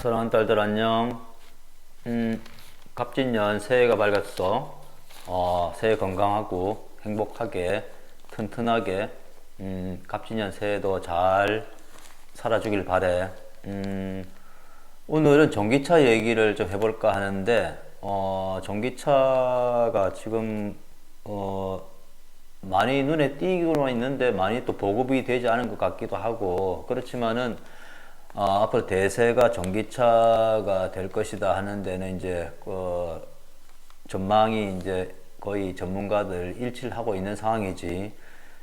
사랑하는 딸들 안녕. 갑진년 새해가 밝았어. 새해 건강하고 행복하게 튼튼하게 갑진년 새해도 잘 살아주길 바래. 오늘은 전기차 얘기를 좀 해볼까 하는데 전기차가 지금 많이 눈에 띄고는 있는데 많이 또 보급이 되지 않은 것 같기도 하고, 그렇지만은 앞으로 대세가 전기차가 될 것이다 하는 데는 이제 전망이 이제 거의 전문가들 일치를 하고 있는 상황이지.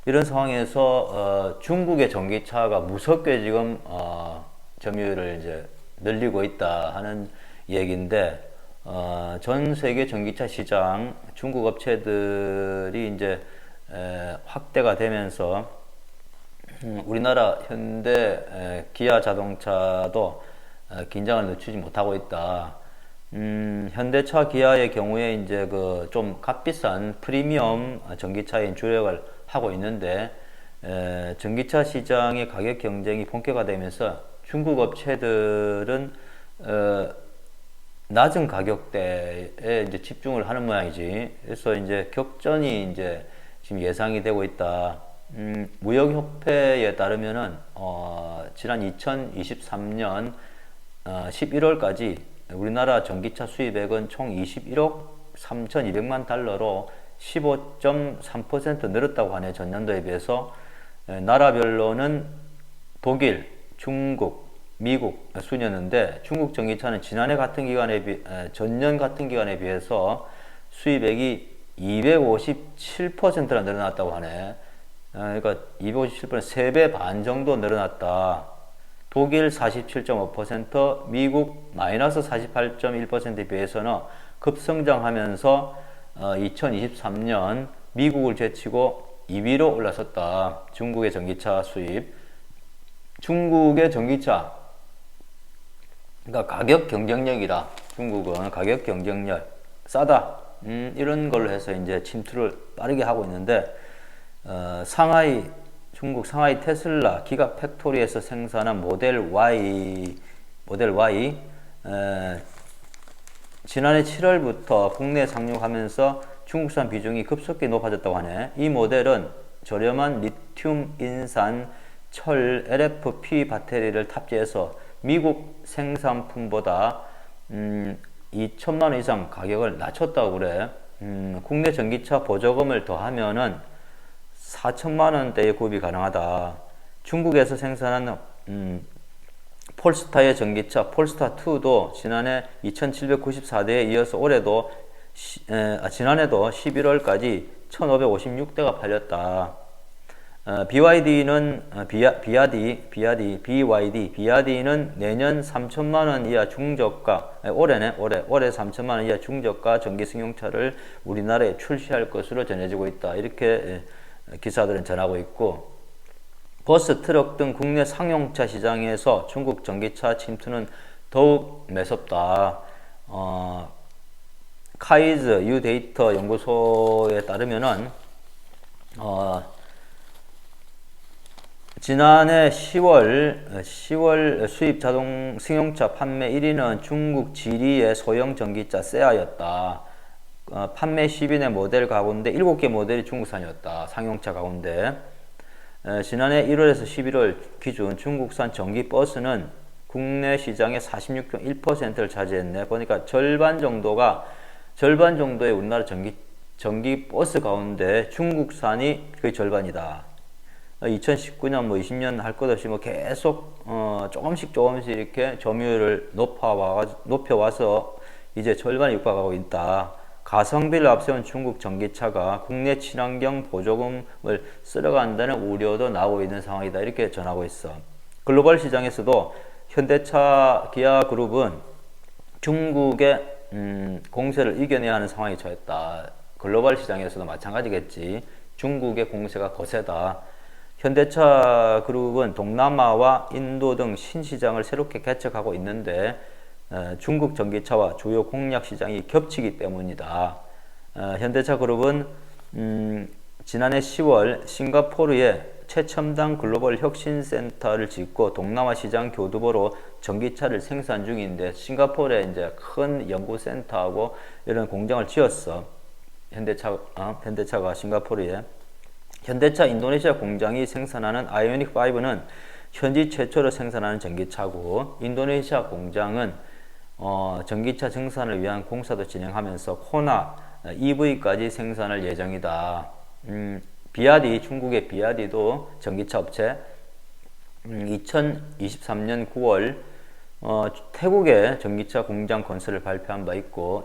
이런 상황에서 중국의 전기차가 무섭게 지금 점유율을 이제 늘리고 있다 하는 얘기인데, 전 세계 전기차 시장 중국 업체들이 이제 확대가 되면서 우리나라 현대 기아 자동차도 긴장을 늦추지 못하고 있다. 현대차 기아의 경우에 이제 그 좀 값비싼 프리미엄 전기차인 주력을 하고 있는데, 전기차 시장의 가격 경쟁이 본격화되면서 중국 업체들은 낮은 가격대에 이제 집중을 하는 모양이지. 그래서 이제 격전이 이제 지금 예상이 되고 있다. 무역협회에 따르면은 지난 2023년 11월까지 우리나라 전기차 수입액은 총 21억 3,200만 달러로 15.3% 늘었다고 하네. 전년도에 비해서. 나라별로는 독일, 중국, 미국 순이었는데, 중국 전기차는 지난해 같은 기간에 전년 같은 기간에 비해서 수입액이 257%나 늘어났다고 하네. 그러니까 257% 3배 반 정도 늘어났다. 독일 47.5%, 미국 마이너스 48.1%에 비해서는 급성장하면서 2023년 미국을 제치고 2위로 올라섰다. 중국의 전기차 수입. 중국의 전기차, 그러니까 가격 경쟁력이라. 중국은 가격 경쟁력, 싸다. 이런 걸로 해서 이제 침투를 빠르게 하고 있는데, 중국 상하이 테슬라 기가 팩토리에서 생산한 모델 Y, 지난해 7월부터 국내에 상륙하면서 중국산 비중이 급속히 높아졌다고 하네. 이 모델은 저렴한 리튬 인산 철 LFP 배터리를 탑재해서 미국 생산품보다 2천만 원 이상 가격을 낮췄다고 그래. 국내 전기차 보조금을 더하면은 4천만 원대의 구입이 가능하다. 중국에서 생산한 폴스타의 전기차 폴스타2도 지난해 2794대에 이어서 지난해도 11월까지 1556대가 팔렸다. BYD는 내년 3천만 원 이하 중저가, 올해 3천만 원 이하 중저가 전기 승용차를 우리나라에 출시할 것으로 전해지고 있다. 이렇게 기사들은 전하고 있고, 버스, 트럭 등 국내 상용차 시장에서 중국 전기차 침투는 더욱 매섭다. 카이즈 유 데이터 연구소에 따르면은 지난해 10월 수입 자동 승용차 판매 1위는 중국 지리의 소형 전기차 세아였다. 판매 10인의 모델 가운데 7개 모델이 중국산이었다. 상용차 가운데. 지난해 1월에서 11월 기준 중국산 전기 버스는 국내 시장의 46.1%를 차지했네. 보니까 절반 정도의 우리나라 전기 버스 가운데 중국산이 거의 절반이다. 2019년 20년 할 것 없이 계속 조금씩 이렇게 점유율을 높여와서 이제 절반에 육박하고 있다. 가성비를 앞세운 중국 전기차가 국내 친환경 보조금을 쓸어간다는 우려도 나오고 있는 상황이다. 이렇게 전하고 있어. 글로벌 시장에서도 현대차 기아 그룹은 중국의 공세를 이겨내야 하는 상황에 처했다. 글로벌 시장에서도 마찬가지겠지. 중국의 공세가 거세다. 현대차 그룹은 동남아와 인도 등 신시장을 새롭게 개척하고 있는데, 중국 전기차와 주요 공략 시장이 겹치기 때문이다. 현대차 그룹은 지난해 10월 싱가포르에 최첨단 글로벌 혁신센터를 짓고 동남아 시장 교두보로 전기차를 생산 중인데 싱가포르에 이제 큰 연구센터하고 이런 공장을 지었어. 현대차가 싱가포르에. 현대차 인도네시아 공장이 생산하는 아이오닉 5는 현지 최초로 생산하는 전기차고 인도네시아 공장은 전기차 생산을 위한 공사도 진행하면서 코나 EV까지 생산할 예정이다. 비아디, 중국의 비아디도 전기차 업체 2023년 9월 태국의 전기차 공장 건설을 발표한 바 있고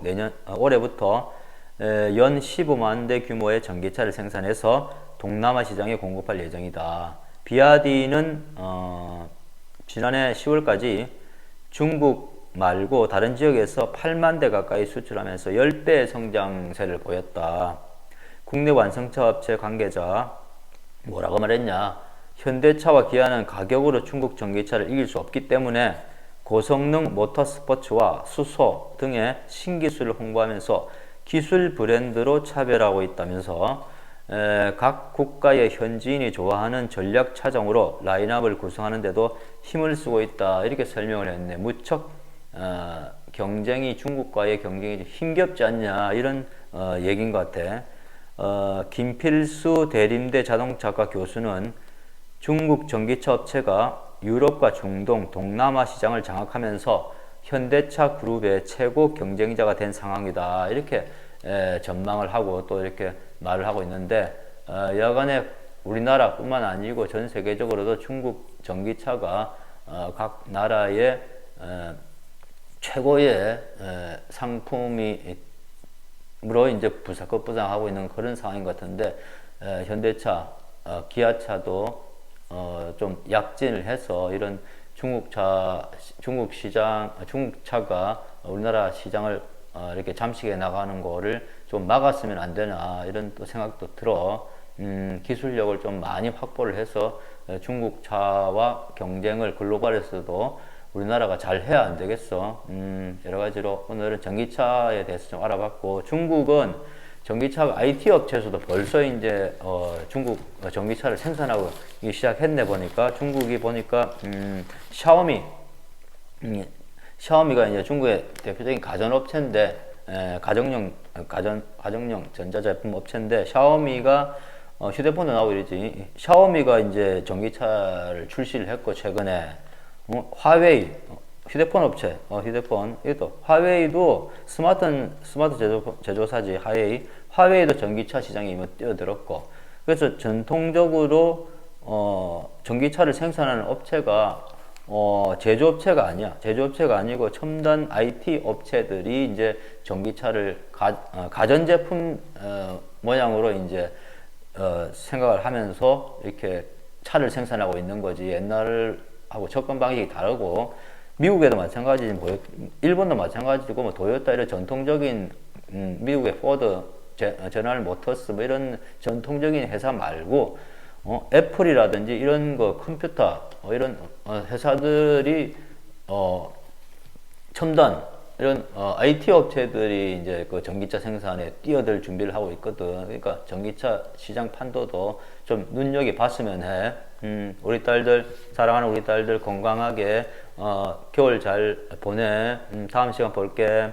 올해부터 연 15만 대 규모의 전기차를 생산해서 동남아 시장에 공급할 예정이다. 비아디는 지난해 10월까지 중국 말고 다른 지역에서 8만 대 가까이 수출하면서 10배의 성장세를 보였다. 국내 완성차 업체 관계자 뭐라고 말했냐? 현대차와 기아는 가격으로 중국 전기차를 이길 수 없기 때문에 고성능 모터스포츠와 수소 등의 신기술을 홍보하면서 기술 브랜드로 차별하고 있다면서 각 국가의 현지인이 좋아하는 전략 차종으로 라인업을 구성하는 데도 힘을 쓰고 있다. 이렇게 설명을 했네. 무척 중국과의 경쟁이 힘겹지 않냐 이런 얘기인 것 같아. 김필수 대림대 자동차과 교수는 중국 전기차 업체가 유럽과 중동, 동남아 시장을 장악하면서 현대차 그룹의 최고 경쟁자가 된 상황이다. 이렇게 전망을 하고 또 이렇게 말을 하고 있는데 여간에 우리나라뿐만 아니고 전 세계적으로도 중국 전기차가 각 나라의 최고의 상품이 으로 이제 부상하고 있는 그런 상황인 것 같은데 현대차, 기아차도 좀 약진을 해서 이런 중국차가 우리나라 시장을 이렇게 잠식해 나가는 거를 좀 막았으면 안 되나 이런 또 생각도 들어. 기술력을 좀 많이 확보를 해서 중국차와 경쟁을 글로벌에서도 우리나라가 잘 해야 안 되겠어. 여러 가지로 오늘은 전기차에 대해서 좀 알아봤고, 중국은 전기차 IT 업체에서도 벌써 이제 중국 전기차를 생산하고 시작했네 보니까. 중국이 보니까 샤오미가 이제 중국의 대표적인 가전업체인데 가정용 전자제품 업체인데, 샤오미가 휴대폰도 나오고 이러지. 샤오미가 이제 전기차를 출시를 했고 최근에. 화웨이 휴대폰 업체, 휴대폰 이것도 화웨이도 스마트 제조사지. 화웨이도 전기차 시장에 이미 뛰어들었고, 그래서 전통적으로 전기차를 생산하는 업체가 제조업체가 아니고 첨단 IT 업체들이 이제 전기차를 가전제품 모양으로 이제 생각을 하면서 이렇게 차를 생산하고 있는 거지. 옛날하고 접근 방식이 다르고, 미국에도 마찬가지지, 일본도 마찬가지고, 뭐 도요타 이런 전통적인 미국의 포드, 제너럴 모터스 뭐 이런 전통적인 회사 말고 애플이라든지 이런 거 컴퓨터 이런 회사들이 첨단 이런 IT 업체들이 이제 그 전기차 생산에 뛰어들 준비를 하고 있거든. 그러니까 전기차 시장 판도도 좀 눈여겨봤으면 해. 우리 딸들, 사랑하는 우리 딸들 건강하게 겨울 잘 보내. 다음 시간 볼게.